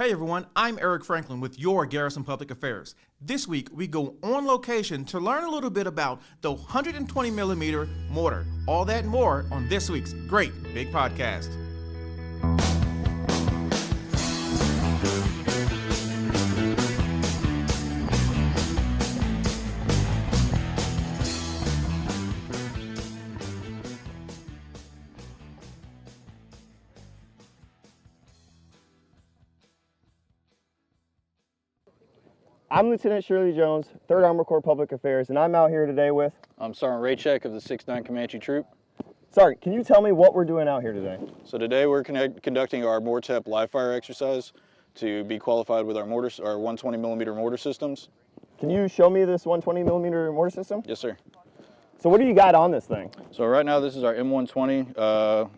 Hey everyone, I'm Eric Franklin with your Garrison Public Affairs. This week we go on location to learn a little bit about the 120mm mortar. All that and more on this week's Great Big Podcast. I'm Lieutenant Shirley Jones, 3rd Armored Corps Public Affairs, and I'm out here today with... I'm Sergeant Raycheck of the 6th Comanche Troop. Sergeant, can you tell me what we're doing out here today? So today we're conducting our MORTEP live fire exercise to be qualified with our mortars, our 120mm mortar systems. Can you show me this 120mm mortar system? Yes, sir. So what do you got on this thing? So right now this is our M120.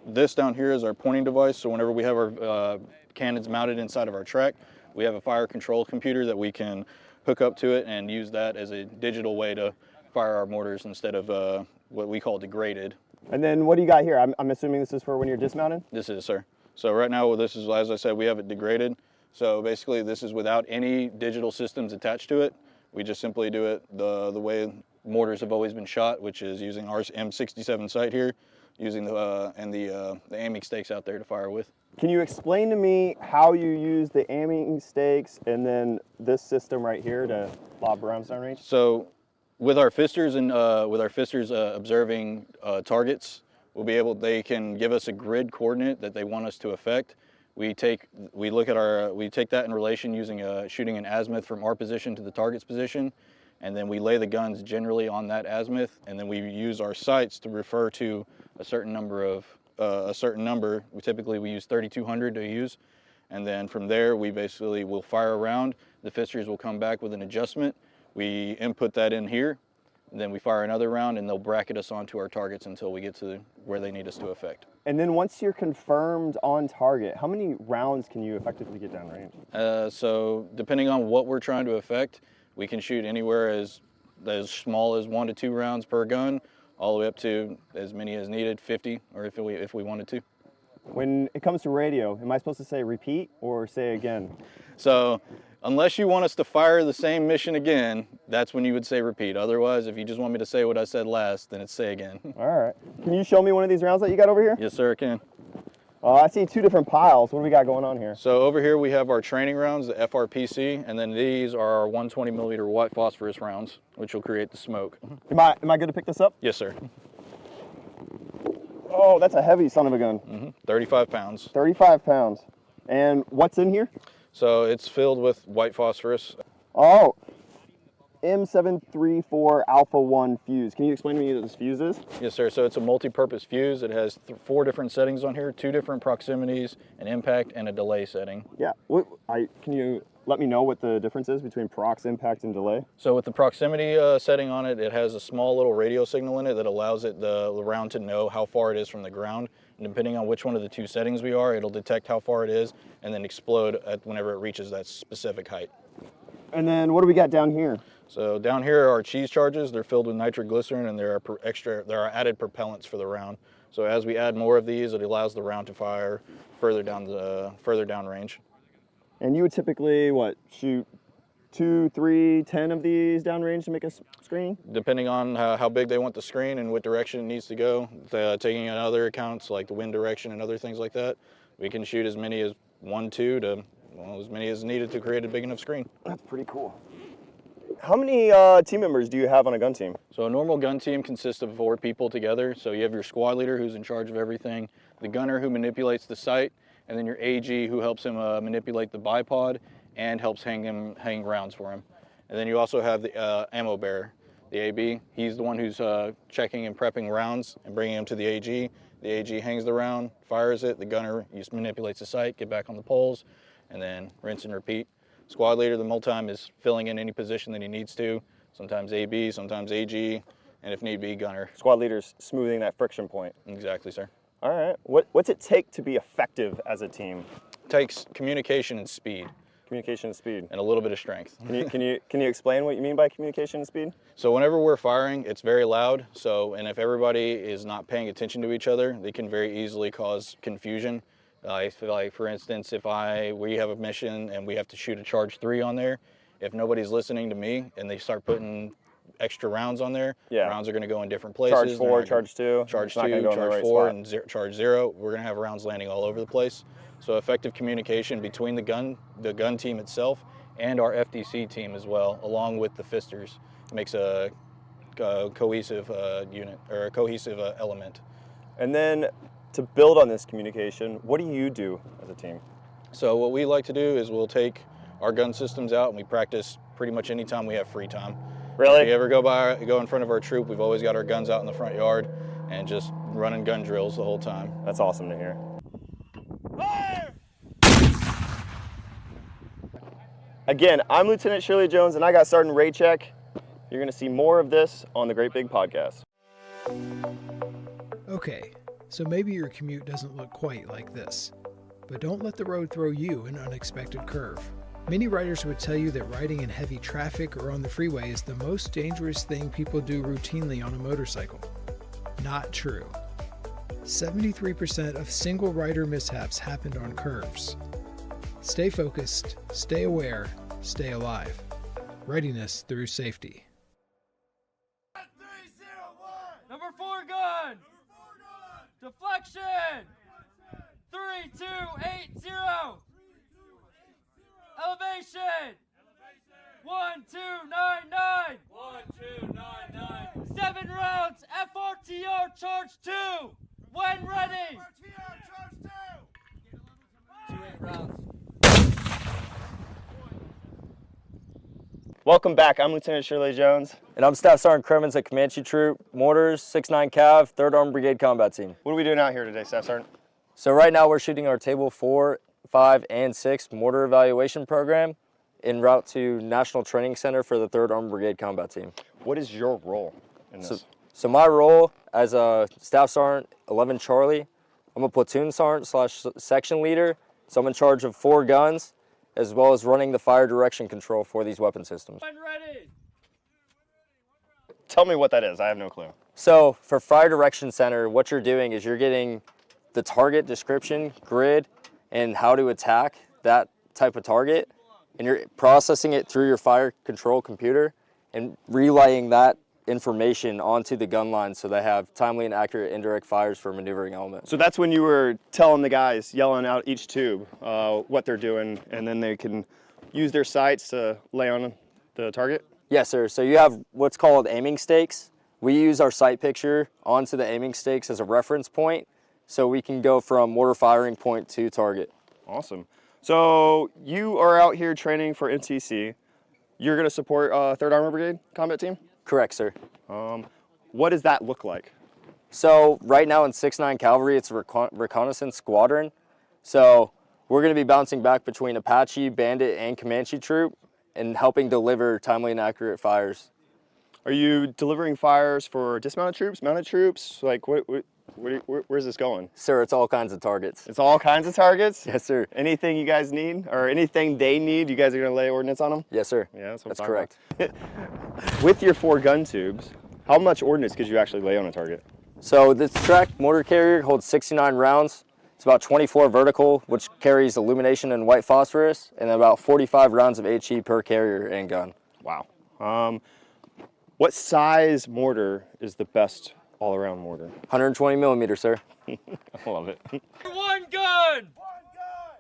This down here is our pointing device, so whenever we have our cannons mounted inside of our track, we have a fire control computer that we can hook up to it and use that as a digital way to fire our mortars instead of what we call degraded. And then what do you got here? I'm assuming this is for when you're dismounted? This is, sir. So right now this is, as I said, we have it degraded. So basically this is without any digital systems attached to it. We just simply do it the way mortars have always been shot, which is using our M67 sight here, using the aiming stakes out there to fire with. Can you explain to me how you use the aiming stakes and then this system right here to lob rounds down range? So with our fisters and observing targets, they can give us a grid coordinate that they want us to affect. We take that in relation using shooting an azimuth from our position to the target's position, and then we lay the guns generally on that azimuth, and then we use our sights to refer to a certain number. We use 3,200 to use, and then from there we basically will fire a round. The fisters will come back with an adjustment. We input that in here, and then we fire another round, and they'll bracket us onto our targets until we get to where they need us to effect. And then once you're confirmed on target, how many rounds can you effectively get down range? So depending on what we're trying to effect, we can shoot anywhere as small as 1 to 2 rounds per gun, all the way up to as many as needed, 50, or if we wanted to. When it comes to radio, am I supposed to say repeat or say again? So unless you want us to fire the same mission again, that's when you would say repeat. Otherwise, if you just want me to say what I said last, then it's say again. All right. Can you show me one of these rounds that you got over here? Yes, sir, I can. I see 2 different piles. What do we got going on here? So over here we have our training rounds, the FRPC, and then these are our 120mm white phosphorus rounds, which will create the smoke. Am I good to pick this up? Yes, sir. Oh, that's a heavy son of a gun. 35 pounds. 35 pounds. And what's in here? So it's filled with white phosphorus. Oh, M734 Alpha 1 fuse. Can you explain to me what this fuse is? Yes, sir. So it's a multi-purpose fuse. It has 4 different settings on here, 2 different proximities, an impact, and a delay setting. Yeah. Can you let me know what the difference is between prox, impact, and delay? So with the proximity setting on it, it has a small little radio signal in it that allows the round to know how far it is from the ground. And depending on which one of the 2 settings we are, it'll detect how far it is and then explode whenever it reaches that specific height. And then what do we got down here? So down here are cheese charges. They're filled with nitroglycerin, and there are added propellants for the round. So as we add more of these, it allows the round to fire further down range. And you would typically shoot 2, 3, 10 of these downrange to make a screen? Depending on how big they want the screen and what direction it needs to go, taking in other accounts like the wind direction and other things like that, we can shoot as many as 1, 2 to as many as needed to create a big enough screen. That's pretty cool. How many team members do you have on a gun team? So a normal gun team consists of 4 people together. So you have your squad leader who's in charge of everything, the gunner who manipulates the sight, and then your AG who helps him manipulate the bipod and helps hang rounds for him. And then you also have the ammo bearer, the AB. He's the one who's checking and prepping rounds and bringing them to the AG. The AG hangs the round, fires it. The gunner manipulates the sight, get back on the poles, and then rinse and repeat. Squad leader the whole time is filling in any position that he needs to. Sometimes AB, sometimes AG, and if need be, gunner. Squad leader's smoothing that friction point. Exactly, sir. All right. What's it take to be effective as a team? It takes communication and speed. Communication and speed. And a little bit of strength. Can you explain what you mean by communication and speed? So whenever we're firing, it's very loud. And if everybody is not paying attention to each other, they can very easily cause confusion. Like for instance, if we have a mission and we have to shoot a charge 3 on there, if nobody's listening to me and they start putting extra rounds on there, rounds are going to go in different places. Charge 4, charge 2. Charge 2, charge 4, and charge 0. We're going to have rounds landing all over the place. So effective communication between the gun team itself and our FDC team as well, along with the fisters, makes a cohesive unit, or a cohesive element. And then to build on this communication, what do you do as a team? So what we like to do is we'll take our gun systems out and we practice pretty much any time we have free time. Really? If you ever go in front of our troop, we've always got our guns out in the front yard and just running gun drills the whole time. That's awesome to hear. Fire! Again, I'm Lieutenant Shirley Jones, and I got Sergeant Ray Check. You're going to see more of this on the Great Big Podcast. Okay, so maybe your commute doesn't look quite like this, but don't let the road throw you an unexpected curve. Many riders would tell you that riding in heavy traffic or on the freeway is the most dangerous thing people do routinely on a motorcycle. Not true. 73% of single rider mishaps happened on curves. Stay focused, stay aware, stay alive. Readiness through safety. Number 4 gun! Deflection! 3280! Elevation! 1299! 1299! 7 rounds, FRTR charge 2! When ready! FRTR charge 2! 2 8 rounds. Welcome back. I'm Lieutenant Shirley Jones. And I'm Staff Sergeant Cremens at Comanche Troop, Mortars, 6'9 Cav, 3rd Armored Brigade Combat Team. What are we doing out here today, Staff Sergeant? So right now we're shooting our Table 4, 5, and 6 mortar evaluation program en route to National Training Center for the 3rd Armored Brigade Combat Team. What is your role in this? So my role as a Staff Sergeant 11 Charlie, I'm a platoon sergeant / section leader, so I'm in charge of 4 guns, as well as running the fire direction control for these weapon systems. When ready! Tell me what that is. I have no clue. So for Fire Direction Center, what you're doing is you're getting the target description, grid, and how to attack that type of target, and you're processing it through your fire control computer and relaying that information onto the gun line so they have timely and accurate indirect fires for maneuvering elements. So that's when you were telling the guys, yelling out each tube, what they're doing, and then they can use their sights to lay on the target? Yes, sir. So you have what's called aiming stakes. We use our sight picture onto the aiming stakes as a reference point, so we can go from mortar firing point to target. Awesome. So you are out here training for NTC. You're going to support 3rd Armored Brigade Combat Team? Correct, sir. What does that look like? So right now in 6'9 Cavalry, it's a reconnaissance squadron. So we're going to be bouncing back between Apache, Bandit, and Comanche Troop and helping deliver timely and accurate fires. Are you delivering fires for dismounted troops, mounted troops? Like, where's this going? Sir, it's all kinds of targets. It's all kinds of targets? Yes, sir. Anything you guys need, or anything they need, you guys are going to lay ordnance on them? Yes, sir. Yeah, that's correct. With your 4 gun tubes, how much ordnance could you actually lay on a target? So this tracked mortar carrier holds 69 rounds. It's about 24 vertical, which carries illumination and white phosphorus, and about 45 rounds of HE per carrier and gun. Wow. What size mortar is the best all-around mortar? 120 millimeter, sir. I love it. 1 gun!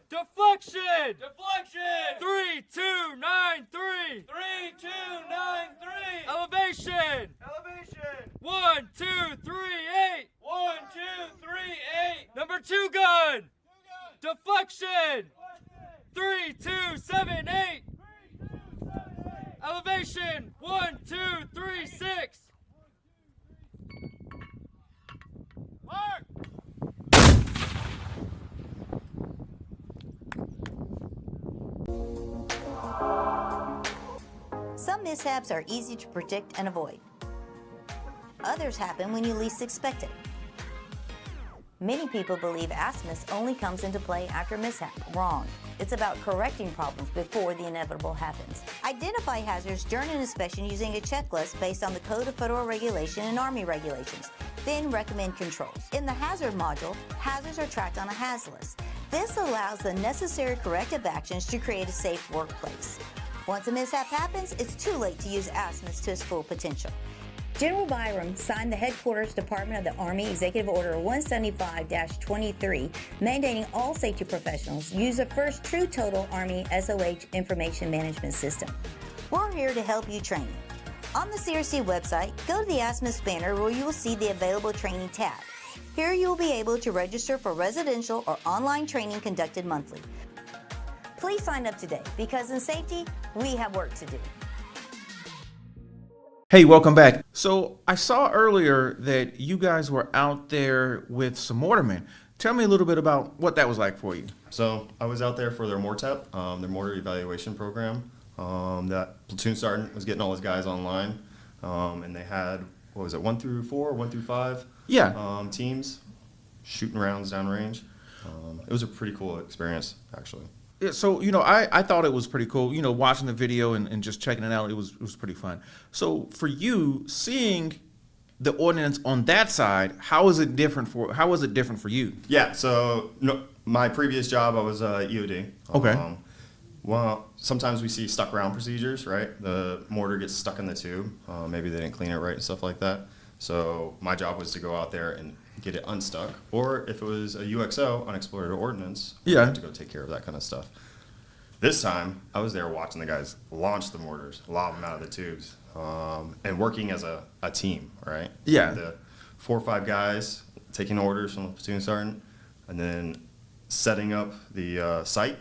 Deflection! Deflection! 3293! 3293! Elevation! Elevation! 1238! 1238! Number 2 gun! Deflection! 3278! Elevation! 1236! Mark! Some mishaps are easy to predict and avoid. Others happen when you least expect it. Many people believe ASMIS only comes into play after a mishap. Wrong. It's about correcting problems before the inevitable happens. Identify hazards during an inspection using a checklist based on the Code of Federal Regulation and Army regulations. Then recommend controls. In the hazard module, hazards are tracked on a HAZ list. This allows the necessary corrective actions to create a safe workplace. Once a mishap happens, it's too late to use ASMIS to its full potential. General Byram signed the Headquarters Department of the Army Executive Order 175-23, mandating all safety professionals use the first true total Army SOH information management system. We're here to help you train. On the CRC website, go to the ASMIS banner where you will see the available training tab. Here you will be able to register for residential or online training conducted monthly. Please sign up today because in safety, we have work to do. Hey, welcome back. So I saw earlier that you guys were out there with some mortarmen. Tell me a little bit about what that was like for you. So I was out there for their MORTEP, their mortar evaluation program. That platoon sergeant was getting all his guys online, and they had, what was it, 1 through 4, 1 through 5 teams shooting rounds downrange. It was a pretty cool experience, actually. Yeah, so, I thought it was pretty cool, watching the video and just checking it out. It was pretty fun. So for you, seeing the ordnance on that side, how was it different for you? Yeah, so my previous job, I was EOD. Okay. Well, sometimes we see stuck round procedures, right? The mortar gets stuck in the tube. Maybe they didn't clean it right and stuff like that. So my job was to go out there and get it unstuck. Or if it was a UXO, unexploded ordnance, I had to go take care of that kind of stuff. This time, I was there watching the guys launch the mortars, lob them out of the tubes, and working as a team, right? Yeah. The 4 or 5 guys taking orders from the platoon sergeant, and then setting up the site,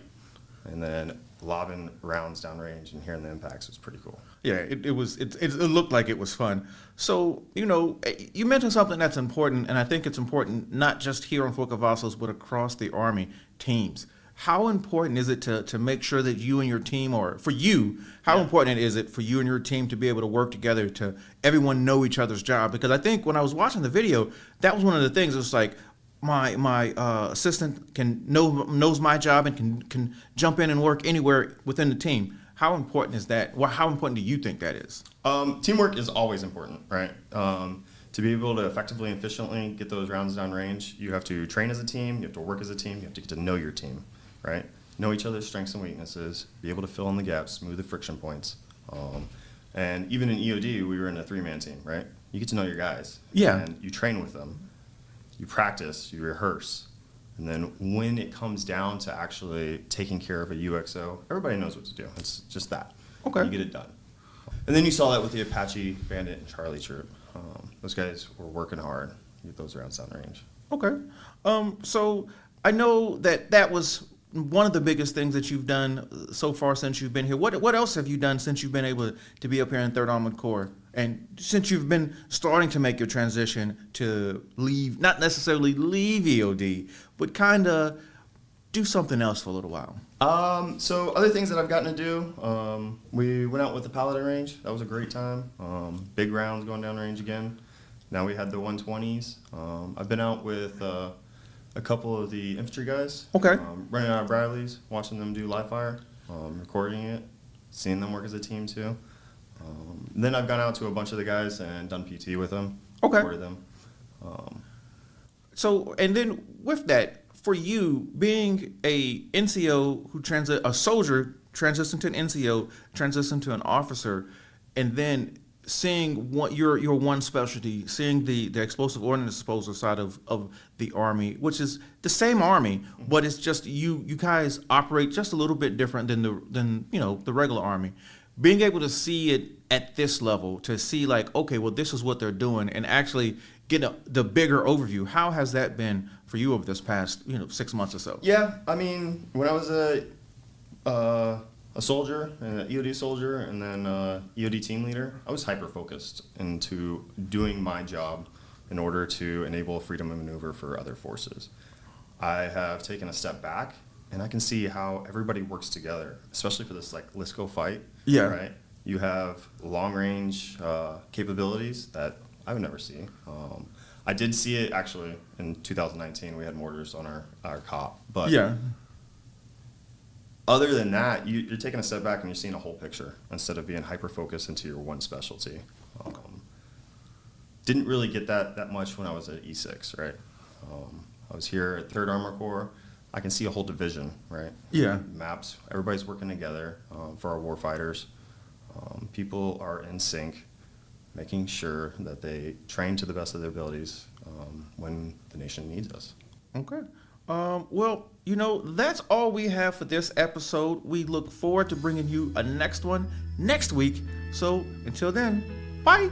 and then lobbing rounds downrange and hearing the impacts was pretty cool. Yeah, it looked like it was fun. So, you mentioned something that's important, and I think it's important not just here on Fort Cavazos, but across the Army teams. How important is it to make sure that you and your team, or for you, how important is it for you and your team to be able to work together, to everyone know each other's job? Because I think when I was watching the video, that was one of the things. It was like, my assistant knows my job and can jump in and work anywhere within the team. How important is that? Well, how important do you think that is? Teamwork is always important, right? To be able to effectively and efficiently get those rounds downrange, you have to train as a team, you have to work as a team, you have to get to know your team, right? Know each other's strengths and weaknesses, be able to fill in the gaps, smooth the friction points. And even in EOD, we were in a 3-man team, right? You get to know your guys. Yeah. And you train with them. You practice, you rehearse, and then when it comes down to actually taking care of a UXO, everybody knows what to do. It's just that. Okay. You get it done. And then you saw that with the Apache, Bandit, and Charlie troop. Those guys were working hard to get those rounds downrange. Okay. So I know that was one of the biggest things that you've done so far since you've been here. What else have you done since you've been able to be up here in 3rd Armored Corps? And since you've been starting to make your transition to leave, not necessarily leave EOD, but kind of do something else for a little while. So other things that I've gotten to do, we went out with the Paladin range. That was a great time. Big rounds going down range again. Now we had the 120s. I've been out with a couple of the infantry guys. Okay. Running out of Bradleys, watching them do live fire, recording it, seeing them work as a team too. Then I've gone out to a bunch of the guys and done PT with them. Okay. Recorded them. So, and then with that, for you being a NCO a soldier transition to an NCO, transition to an officer, and then seeing your one specialty, seeing the explosive ordnance disposal side of the Army, which is the same Army, but it's just you guys operate just a little bit different than the regular Army. Being able to see it at this level, to see like, okay, well, this is what they're doing, and actually get the bigger overview. How has that been for you over this past 6 months or so? Yeah, I mean, when I was a soldier, an EOD soldier, and then EOD team leader, I was hyper-focused into doing my job in order to enable freedom of maneuver for other forces. I have taken a step back, and I can see how everybody works together, especially for this LISCO fight. Yeah. Right? You have long-range capabilities that I would never see. I did see it actually in 2019. We had mortars on our COP, but yeah. Other than that, you're taking a step back and you're seeing a whole picture instead of being hyper-focused into your one specialty. Didn't really get that much when I was at E6, right? I was here at 3rd Armored Corps. I can see a whole division, right? Yeah. Maps, everybody's working together for our warfighters. People are in sync, making sure that they train to the best of their abilities when the nation needs us. Okay. Well, that's all we have for this episode. We look forward to bringing you a next one next week. So until then, bye.